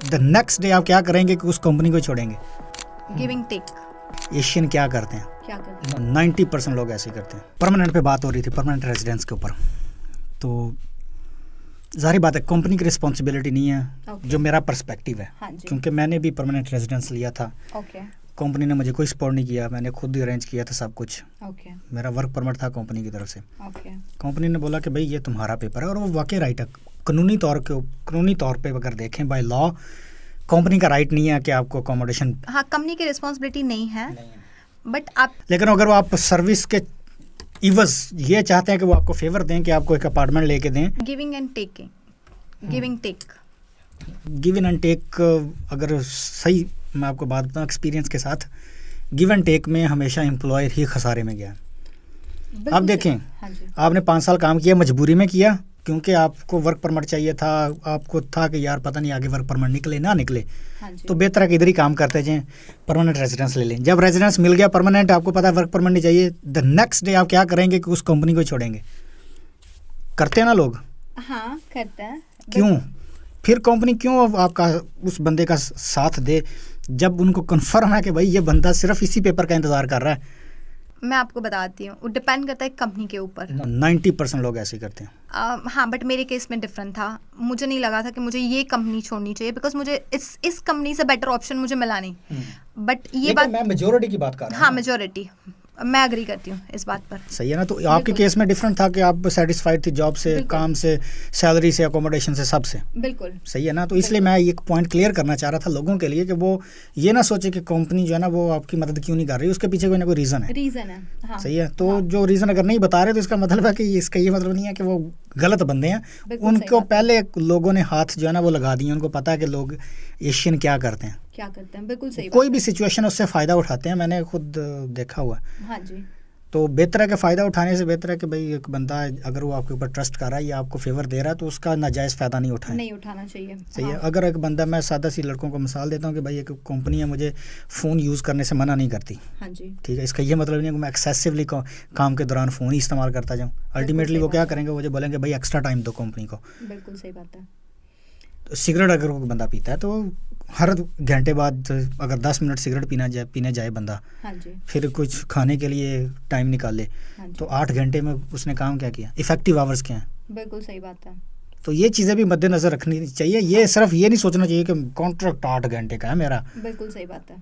The next day आप क्या करेंगे कि उस कंपनी को छोड़ेंगे? Giving take. एशियन क्या करते हैं? क्या करते हैं? 90% लोग ऐसे ही करते हैं। परमानेंट पे बात हो रही थी, परमानेंट रेजिडेंस के ऊपर। तो जाहिर बात है कंपनी की रिस्पॉन्सिबिलिटी नहीं है, जो मेरा पर्सपेक्टिव है। हाँ जी। क्योंकि मैंने भी परमानेंट रेजिडेंस लिया था। ओके कंपनी ने मुझे कोई सपोर्ट नहीं किया, मैंने खुद ही अरेंज किया था सब कुछ। ओके मेरा वर्क परमिट था कंपनी की तरफ से। ओके कंपनी ने बोला कि भाई ये तुम्हारा पेपर है, और वो वाकई राइट है। कानूनी तौर पे अगर देखें बाय लॉ, कंपनी का राइट नहीं है कि आपको अकोमोडेशन। हाँ, कंपनी की रिस्पॉन्सिबिलिटी नहीं है, बट आप लेकिन अगर वो आप सर्विस के इवज ये चाहते हैं कि वो आपको फेवर दें कि आपको एक अपार्टमेंट लेके दें, giving and taking, giving take. Give and take. अगर सही मैं आपको बात बताऊँ एक्सपीरियंस के साथ, गिव एंड टेक में हमेशा एम्प्लॉयर ही खसारे में गया। आप देखें, हाँ जी। आपने 5 साल काम किया, मजबूरी में किया क्योंकि आपको वर्क परमिट चाहिए था, आपको था कि यार पता नहीं आगे वर्क परमिट निकले ना निकले, हाँ जी। तो बेहतर है कि इधर ही काम करते जाएं, परमानेंट रेजिडेंस ले लें। जब रेजिडेंस मिल गया परमानेंट, आपको पता है वर्क परमिट नहीं चाहिए, द नेक्स्ट डे आप क्या करेंगे कि उस कंपनी को छोड़ेंगे? करते हैं ना लोग? हाँ, करते हैं। क्यों? फिर कंपनी क्यों अब आपका उस बंदे का साथ दे जब उनको कन्फर्म है कि भाई ये बंदा सिर्फ इसी पेपर का इंतजार कर रहा है? मैं आपको बताती हूँ, वो डिपेंड करता है कंपनी के ऊपर। 90% लोग ऐसे ही करते हैं। हाँ, बट मेरे केस में डिफरेंट था। मुझे नहीं लगा था कि मुझे ये कंपनी छोड़नी चाहिए, बिकॉज मुझे इस कंपनी से बेटर ऑप्शन मुझे मिला नहीं। बट ये बात, मैं मेजोरिटी की बात कर रहा हूँ। हाँ, मेजोरिटी, मैं एग्री करती हूँ इस बात पर। सही है ना? तो आपके केस में डिफरेंट था कि आप सेटिस्फाइड थी जॉब से, काम से, सैलरी से, अकोमोडेशन से, सब से। बिल्कुल सही है ना? तो इसलिए मैं एक पॉइंट क्लियर करना चाह रहा था लोगों के लिए कि वो ये ना सोचे कि कंपनी जो है ना वो आपकी मदद क्यों नहीं कर रही, उसके पीछे कोई ना कोई रीज़न है। रीज़न है। हाँ, सही है। तो जो रीज़न अगर नहीं बता रहे तो इसका मतलब है कि इसका ये मतलब नहीं है कि वो गलत बंदे हैं। उनको पहले लोगों ने हाथ जो है ना वो लगा दिए, उनको पता है कि लोग एशियन क्या करते हैं। बिल्कुल सही। कोई भी सिचुएशन उससे फ़ायदा उठाते हैं, मैंने खुद देखा हुआ है। हाँ जी। तो बेहतर है कि फ़ायदा उठाने से बेहतर है कि भाई एक बंदा अगर वो आपके ऊपर ट्रस्ट कर रहा है या आपको फेवर दे रहा है तो उसका नाजायज़ फ़ायदा नहीं उठाना चाहिए। सही है। अगर एक बंदा, मैं सादा सी लड़कों को मिसाल देता हूँ कि भाई एक कंपनी है मुझे फ़ोन यूज़ करने से मना नहीं करती, हाँ जी। ठीक है, इसका ये मतलब नहीं है कि मैं एक्सेसिवली काम के दौरान फ़ोन ही इस्तेमाल करता जाऊँ। अल्टीमेटली वो क्या करेंगे, मुझे बोलेंगे भाई एक्स्ट्रा टाइम दो कंपनी को। बिल्कुल सही बात है। तो सिगरेट अगर वो बंदा पीता है तो हर घंटे बाद अगर 10 मिनट सिगरेट पीने जाए बंदा, हाँ जी। फिर कुछ खाने के लिए टाइम निकाले, हाँ जी। तो 8 घंटे में उसने काम क्या किया? इफ़ेक्टिव आवर्स क्या हैं? बिल्कुल सही बात है। तो ये चीज़ें भी मद्देनज़र रखनी चाहिए। ये सिर्फ ये नहीं सोचना चाहिए कि कॉन्ट्रैक्ट 8 घंटे का है मेरा। बिल्कुल सही बात है।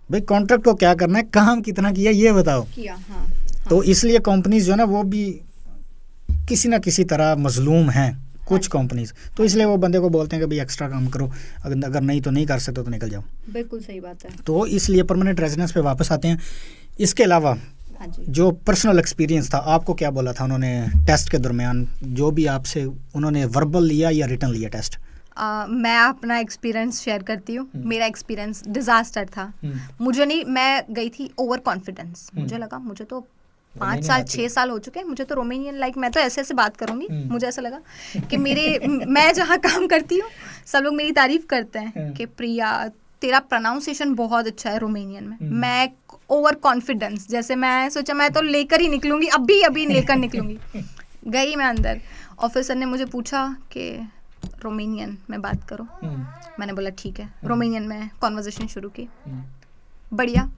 भाई कॉन्ट्रैक्ट को क्या करना है, काम कितना किया ये बताओ। हाँ। तो इसलिए कंपनीज जो है ना वो भी किसी ना किसी तरह मजलूम हैं, कुछ कंपनीज। तो इसलिए वो बंदे को बोलते हैं कि भाई एक्स्ट्रा काम करो, अगर नहीं तो नहीं कर सकते तो निकल जाओ। बिल्कुल सही बात है। तो इसलिए परमानेंट रेजिडेंस पे वापस आते हैं। इसके अलावा हाँ जी। जो पर्सनल एक्सपीरियंस था, आपको क्या बोला था उन्होंने टेस्ट के दरमियान, जो भी आपसे उन्होंने वर्बल लिया या रिटन लिया टेस्ट? मैं अपना एक्सपीरियंस शेयर करती हूँ। मेरा एक्सपीरियंस डिजास्टर था। मुझे नहीं, मैं गई थी ओवर कॉन्फिडेंस। मुझे लगा मुझे तो 5 साल 6 साल हो चुके हैं, मुझे तो रोमेनियन मैं तो ऐसे बात करूँगी। मुझे ऐसा लगा कि मैं जहाँ काम करती हूँ सब लोग मेरी तारीफ करते हैं कि प्रिया तेरा प्रोनाउंसिएशन बहुत अच्छा है रोमेनियन में। मैं ओवर कॉन्फिडेंस, जैसे मैं सोचा मैं तो लेकर ही निकलूँगी, अभी लेकर निकलूँगी। गई मैं अंदर, ऑफिसर ने मुझे पूछा कि रोमेनियन में बात करो। मैंने बोला ठीक है, रोमेनियन में कॉन्वर्जेशन शुरू की। बढ़िया।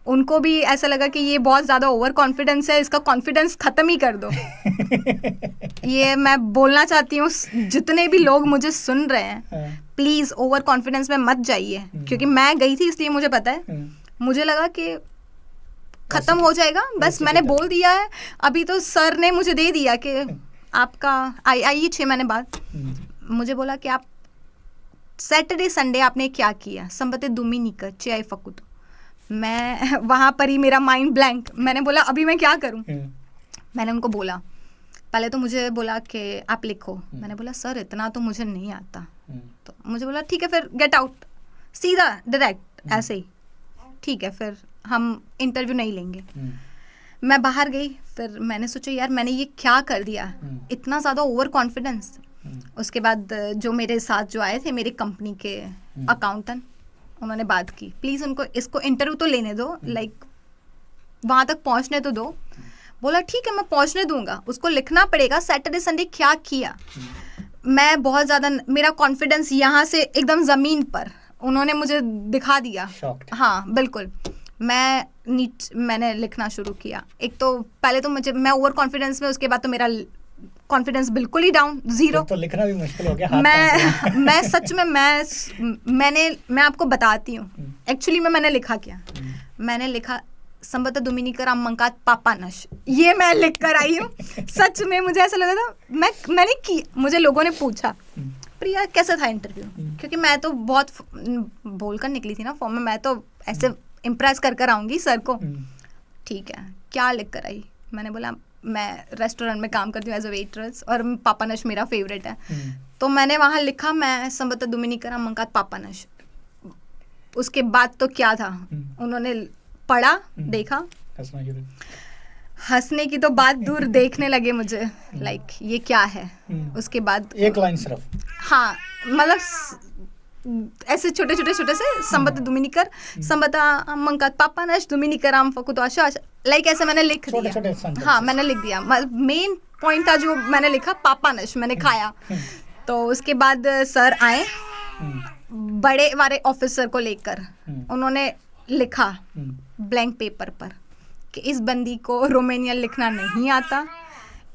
उनको भी ऐसा लगा कि ये बहुत ज़्यादा ओवर कॉन्फिडेंस है, इसका कॉन्फिडेंस ख़त्म ही कर दो। ये मैं बोलना चाहती हूँ, जितने भी लोग मुझे सुन रहे हैं, प्लीज़ ओवर कॉन्फिडेंस में मत जाइए, क्योंकि मैं गई थी इसलिए मुझे पता है। मुझे लगा कि ख़त्म हो जाएगा, बस मैंने बोल दिया है। अभी तो सर ने मुझे दे दिया कि आपका आइए 6 महीने बाद मुझे बोला कि आप सैटरडे संडे आपने क्या किया, संबते दुमिनिका चे आई फकुतो। मैं वहाँ पर ही मेरा माइंड ब्लैंक। मैंने बोला अभी मैं क्या करूँ। मैंने उनको बोला, पहले तो मुझे बोला कि आप लिखो। मैंने बोला सर इतना तो मुझे नहीं आता। तो मुझे बोला ठीक है फिर गेट आउट, सीधा डायरेक्ट ऐसे ही, ठीक है फिर हम इंटरव्यू नहीं लेंगे। मैं बाहर गई। फिर मैंने सोचा यार मैंने ये क्या कर दिया, इतना ज़्यादा ओवर कॉन्फिडेंस। उसके बाद जो मेरे साथ जो आए थे मेरे कंपनी के अकाउंटेंट, उन्होंने बात की, प्लीज़ उनको इसको इंटरव्यू तो लेने दो, वहाँ तक पहुँचने तो दो। बोला ठीक है मैं पहुँचने दूंगा, उसको लिखना पड़ेगा सैटरडे संडे क्या किया। मैं बहुत ज़्यादा, मेरा कॉन्फिडेंस यहाँ से एकदम ज़मीन पर उन्होंने मुझे दिखा दिया। हाँ बिल्कुल। मैंने लिखना शुरू किया। एक तो पहले तो मैं ओवर कॉन्फिडेंस में, उसके बाद तो मेरा कॉन्फिडेंस बिल्कुल ही डाउन, जीरो। तो लिखना भी मुश्किल हो गया। मैं सच में मैं आपको बताती हूँ एक्चुअली मैंने लिखा क्या। मैंने लिखा संबत दुमिनिकराम मंकात पापानश, ये मैं लिख कर आई हूँ। सच में मुझे ऐसा लगा था, मैंने की, मुझे लोगों ने पूछा प्रिया कैसा था इंटरव्यू, क्योंकि मैं तो बहुत बोलकर निकली थी ना फॉर्म में, मैं तो ऐसे इम्प्रेस कर आऊँगी सर को। ठीक है, क्या लिख कर आई? मैंने बोला मैं रेस्टोरेंट में काम करती हूँ एज अ वेट्रेस और पापानश मेरा फेवरेट है। तो मैंने वहाँ लिखा मैं संबत दुमिनिकराम मंकात पापानश। उसके बाद तो क्या था, उन्होंने पढ़ा, देखा, हंसने की तो बात दूर, देखने लगे मुझे लाइक ये क्या है। उसके बाद एक लाइन सिर्फ, हाँ मतलब ऐसे छोटे से संबत दुमिनिकर संबत मंकात पापानश दुमिनिकराम फकुतोशा, लाइक ऐसे मैंने लिख दिया। हाँ मैंने लिख दिया, मेन पॉइंट था जो मैंने लिखा पापानश, मैंने खाया। तो उसके बाद सर आए बड़े वाले ऑफिसर को लेकर, उन्होंने लिखा ब्लैंक पेपर पर कि इस बंदी को रोमानियन लिखना नहीं आता,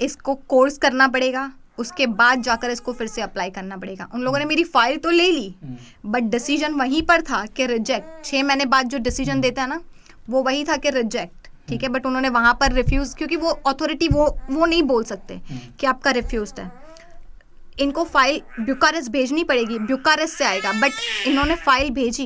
इसको कोर्स करना पड़ेगा, उसके बाद जाकर इसको फिर से अप्लाई करना पड़ेगा। उन लोगों ने मेरी फाइल तो ले ली, बट डिसीजन वहीं पर था कि रिजेक्ट। 6 महीने बाद जो डिसीजन देता है ना, वो वही था कि रिजेक्ट। ठीक है, बट उन्होंने वहाँ पर रिफ्यूज़, क्योंकि वो अथॉरिटी वो नहीं बोल सकते कि आपका रिफ्यूज़ड है। इनको फाइल ब्यूकारेस्ट भेजनी पड़ेगी, ब्यूकारेस्ट से आएगा, बट इन्होंने फाइल भेजी,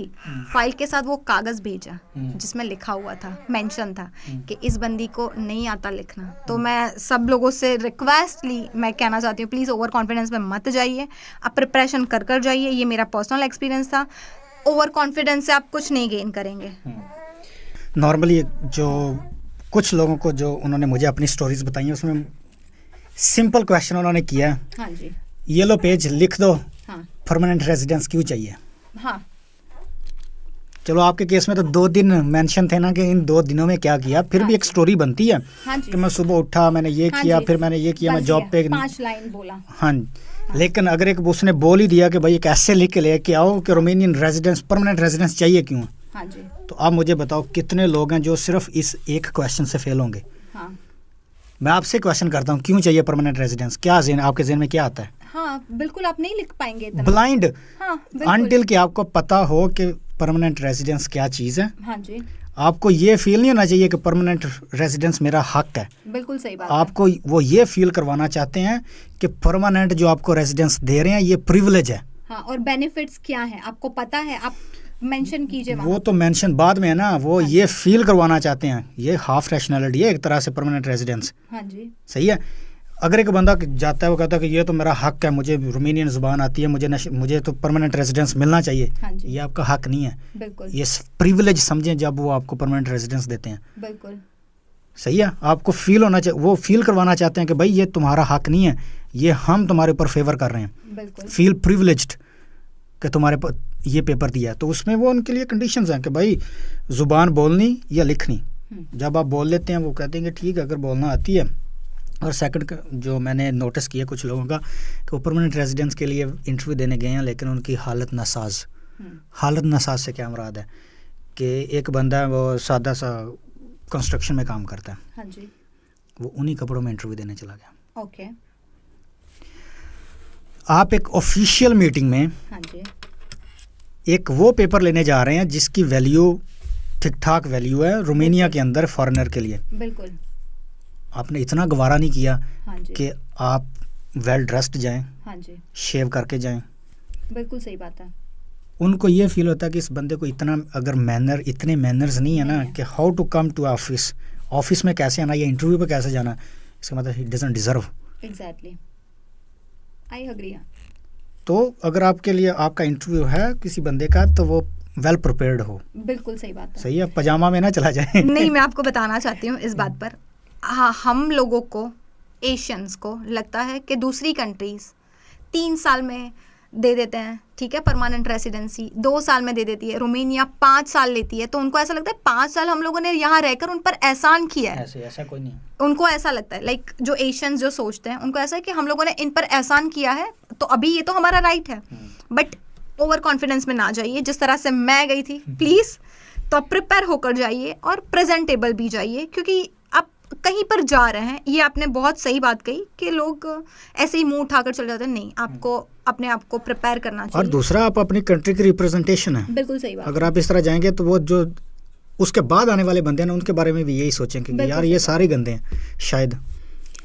फाइल के साथ वो कागज़ भेजा जिसमें लिखा हुआ था, मेंशन था कि इस बंदी को नहीं आता लिखना। तो मैं सब लोगों से रिक्वेस्टली मैं कहना चाहती हूँ, प्लीज़ ओवर कॉन्फिडेंस में मत जाइए, आप प्रिपरेशन कर जाइए। ये मेरा पर्सनल एक्सपीरियंस था। ओवर कॉन्फिडेंस से आप कुछ नहीं गेन करेंगे। नॉर्मली जो कुछ लोगों को, जो उन्होंने मुझे अपनी स्टोरीज बताई हैं, उसमें सिंपल क्वेश्चन उन्होंने किया, हाँ जी, येलो पेज लिख दो, हाँ, परमानेंट रेजिडेंस क्यों चाहिए। हाँ, चलो आपके केस में तो 2 दिन मेंशन थे ना कि इन 2 दिनों में क्या किया, फिर भी एक स्टोरी बनती है कि मैं सुबह उठा, मैंने ये किया, फिर मैंने ये किया, मैं जॉब पे 5 लाइन बोला। हाँ, लेकिन अगर एक उसने बोल ही दिया कि भाई एक ऐसे लिख के लेके आओ कि रोमानियन रेजिडेंस, परमानेंट रेजिडेंस चाहिए क्यों। हाँ जी, तो आप मुझे बताओ कितने लोग हैं जो सिर्फ इस एक क्वेश्चन से फेल होंगे। हाँ, मैं आपसे क्वेश्चन करता हूँ, क्यों चाहिए परमानेंट रेजिडेंस, क्या आपके ज़हन में क्या आता है। हाँ बिल्कुल, आप नहीं लिख पाएंगे ब्लाइंड, हाँ, अनटिल कि आपको पता हो कि परमानेंट रेजिडेंस क्या चीज़ है। हाँ जी, आपको ये फील नहीं होना चाहिए कि परमानेंट रेजिडेंस मेरा हक है। बिल्कुल सही बात। आपको वो ये फील करवाना चाहते हैं कि परमानेंट जो आपको रेजिडेंस दे रहे हैं ये प्रिविलेज है। हाँ, और बेनिफिट्स क्या है आपको पता है, आप मेंशन कीजिए। वो तो मेंशन बाद में है ना, वो ये फील करवाना चाहते हैं, ये हाफ नेशनलिटी है एक तरह से परमानेंट रेजिडेंस। हाँ जी, सही सही है। अगर एक बंदा जाता है, वो कहता है कि ये तो मेरा हक है, मुझे रोमानियन ज़ुबान आती है, मुझे तो परमानेंट रेजिडेंस मिलना चाहिए। हाँ जी, ये आपका हक नहीं है, बिल्कुल, ये प्रिविलेज समझें जब वो आपको परमानेंट रेजिडेंस देते हैं। बिल्कुल सही है। आपको फील होना चाहिए, वो फील करवाना चाहते हैं कि भाई ये तुम्हारा हक नहीं है, ये हम तुम्हारे ऊपर फेवर कर रहे हैं, बिल्कुल, फील प्रिविलेज्ड कि तुम्हारे पर ये पेपर दिया है। तो उसमें वो उनके लिए कंडीशंस हैं कि भाई ज़ुबान बोलनी या लिखनी। जब आप बोल लेते हैं, वो कहते हैं कि ठीक है अगर बोलना आती है। और सेकंड जो मैंने नोटिस किया कुछ लोगों का कि वो परमानेंट रेजिडेंस के लिए इंटरव्यू देने गए हैं, लेकिन उनकी हालत नसाज। हालत नसाज से क्या मुराद है कि एक बंदा है, वो सादा सा कंस्ट्रक्शन में काम करता है। हाँ जी, वो उन्हीं कपड़ों में इंटरव्यू देने चला गया। ओके, आप एक ऑफिशियल मीटिंग में, हाँ जी, एक वो पेपर लेने जा रहे हैं जिसकी वैल्यू ठीक ठाक वैल्यू है रोमानिया के अंदर फॉरेनर के लिए। बिल्कुल, आपने इतना गवारा नहीं किया हाँ जी, कि आप वेल ड्रेस्ड जाएं, हाँ जी, शेव करके जाएं। बिल्कुल सही बात है। उनको ये फील होता है कि इस बंदे को इतना अगर इतने मैनर्स नहीं है ना कि how to come to office में कैसे आना या इंटरव्यू पे कैसे जाना, इसका मतलब ही doesn't deserve. Exactly, I agree. तो अगर आपके लिए आपका इंटरव्यू है किसी बंदे का, तो वो वेल प्रिपेयर्ड हो। बिल्कुल सही बात है। सही है, पजामा में ना चला जाए। नहीं, मैं आपको बताना चाहती हूँ इस बात पर। हाँ, हम लोगों को, एशियंस को लगता है कि दूसरी कंट्रीज़ 3 साल में दे देते हैं, ठीक है, परमानेंट रेसिडेंसी 2 साल में दे देती है, रोमानिया 5 साल लेती है, तो उनको ऐसा लगता है 5 साल हम लोगों ने यहाँ रहकर उन पर एहसान किया है। ऐसा कोई नहीं, उनको ऐसा लगता है, लाइक जो एशियंस जो सोचते हैं उनको ऐसा है कि हम लोगों ने इन पर एहसान किया है तो अभी ये तो हमारा राइट है। बट ओवर कॉन्फिडेंस में ना जाइए, जिस तरह से मैं गई थी प्लीज़, तो आप प्रिपेयर होकर जाइए और प्रेजेंटेबल भी जाइए, क्योंकि आप कहीं पर जा रहे हैं। ये आपने बहुत सही बात कही कि लोग ऐसे ही मुंह उठाकर चले जाते हैं, नहीं, आपको अपने आप को प्रिपेयर करना चाहिए। और दूसरा, आप अपनी कंट्री की रिप्रेजेंटेशन है, बिल्कुल सही बात। अगर आप इस तरह जाएंगे तो वो जो उसके बाद आने वाले बंदे हैं उनके बारे में भी यही सोचेंगे कि यार ये सारे गंदे हैं शायद,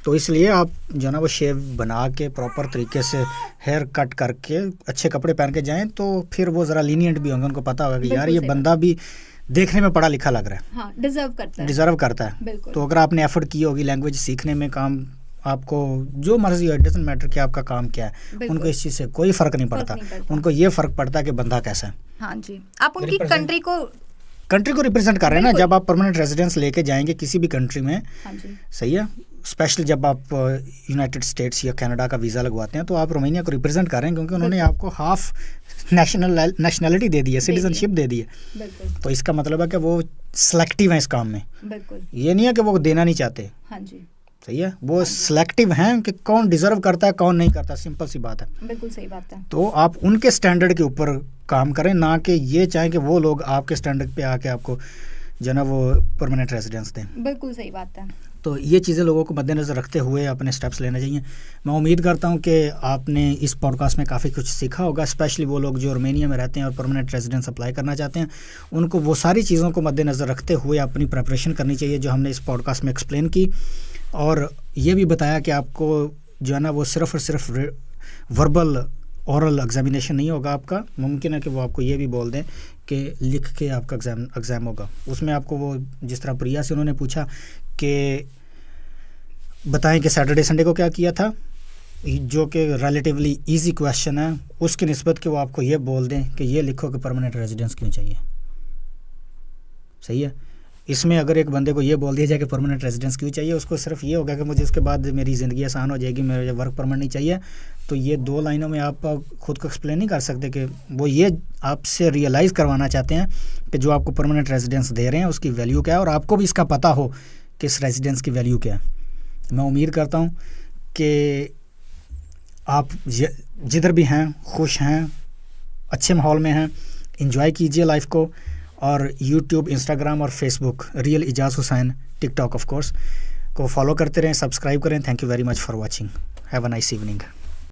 तो इसलिए आप जो ना वो शेव बना के प्रॉपर तरीके से हेयर कट करके अच्छे कपड़े पहन के जाएं, तो फिर वो ज़रा लीनियंट भी होंगे, उनको पता होगा कि यार ये बंदा भी देखने में पढ़ा लिखा लग रहा है, हाँ, डिजर्व करता है। तो अगर आपने एफर्ट की होगी लैंग्वेज सीखने में, काम आपको जो मर्जी हो, इट डजंट मैटर कि आपका काम क्या है, उनको इस चीज़ से कोई फ़र्क नहीं पड़ता, उनको ये फ़र्क पड़ता है कि बंदा कैसा है। हाँ जी, आप उनकी कंट्री को रिप्रेजेंट कर रहे हैं ना। जब आप परमानेंट रेजिडेंस लेके जाएंगे किसी भी कंट्री में, हाँ जी, सही है, स्पेशली जब आप यूनाइटेड स्टेट्स या कनाडा का वीज़ा लगवाते हैं तो आप रोमानिया को रिप्रेजेंट कर रहे हैं, क्योंकि उन्होंने आपको हाफ नेशनलिटी दे दी है, सिटीजनशिप दे दी है, तो इसका मतलब है कि वो सिलेक्टिव हैं इस काम में। ये नहीं है कि वो देना नहीं चाहते, हाँ जी, सही है, वो सिलेक्टिव हैं कि कौन डिजर्व करता है कौन नहीं करता, सिंपल सी बात है। बिल्कुल सही बात है। तो आप उनके स्टैंडर्ड के ऊपर काम करें, ना कि ये चाहें कि वो लोग आपके स्टैंडर्ड पे आके आपको जो ना वो परमानेंट रेजिडेंस दें। बिल्कुल सही बात है। तो ये चीज़ें लोगों को मद्देनज़र रखते हुए अपने स्टेप्स लेने चाहिए। मैं उम्मीद करता हूँ कि आपने इस पॉडकास्ट में काफ़ी कुछ सीखा होगा, स्पेशली वो लोग जो रोमानिया में रहते हैं और परमानेंट रेजिडेंस अप्लाई करना चाहते हैं, उनको वो सारी चीज़ों को मद्देनज़र रखते हुए अपनी प्रिपरेशन करनी चाहिए जो हमने इस पॉडकास्ट में एक्सप्लेन की, और ये भी बताया कि आपको जो है ना वो सिर्फ़ और सिर्फ वर्बल ओरल एग्जामिनेशन नहीं होगा आपका, मुमकिन है कि वो आपको ये भी बोल दें कि लिख के आपका एग्ज़ाम होगा। उसमें आपको वो जिस तरह प्रिया से उन्होंने पूछा कि बताएं कि सैटरडे संडे को क्या किया था, जो कि रिलेटिवली इजी क्वेश्चन है, उसकी निस्बत कि वो आपको ये बोल दें कि ये लिखो कि परमानेंट रेजिडेंस क्यों चाहिए। सही है, इसमें अगर एक बंदे को ये बोल दिया जाए कि परमानेंट रेजिडेंस क्यों चाहिए, उसको सिर्फ ये होगा कि मुझे इसके बाद मेरी ज़िंदगी आसान हो जाएगी, मेरे वर्क परमिट नहीं चाहिए, तो ये 2 लाइनों में आप खुद को एक्सप्लेन नहीं कर सकते कि वो ये आपसे रियलाइज़ करवाना चाहते हैं कि जो आपको परमानेंट रेजिडेंस दे रहे हैं उसकी वैल्यू क्या है, और आपको भी इसका पता हो कि इस रेजिडेंस की वैल्यू क्या है। मैं उम्मीद करता हूँ कि आप जिधर भी हैं खुश हैं, अच्छे माहौल में हैं, एंजॉय कीजिए लाइफ को, और यूट्यूब, इंस्टाग्राम और Facebook real Ejaz Hussain, TikTok of course को फॉलो करते रहें, सब्सक्राइब करें। Thank you very much for watching. Have a nice evening.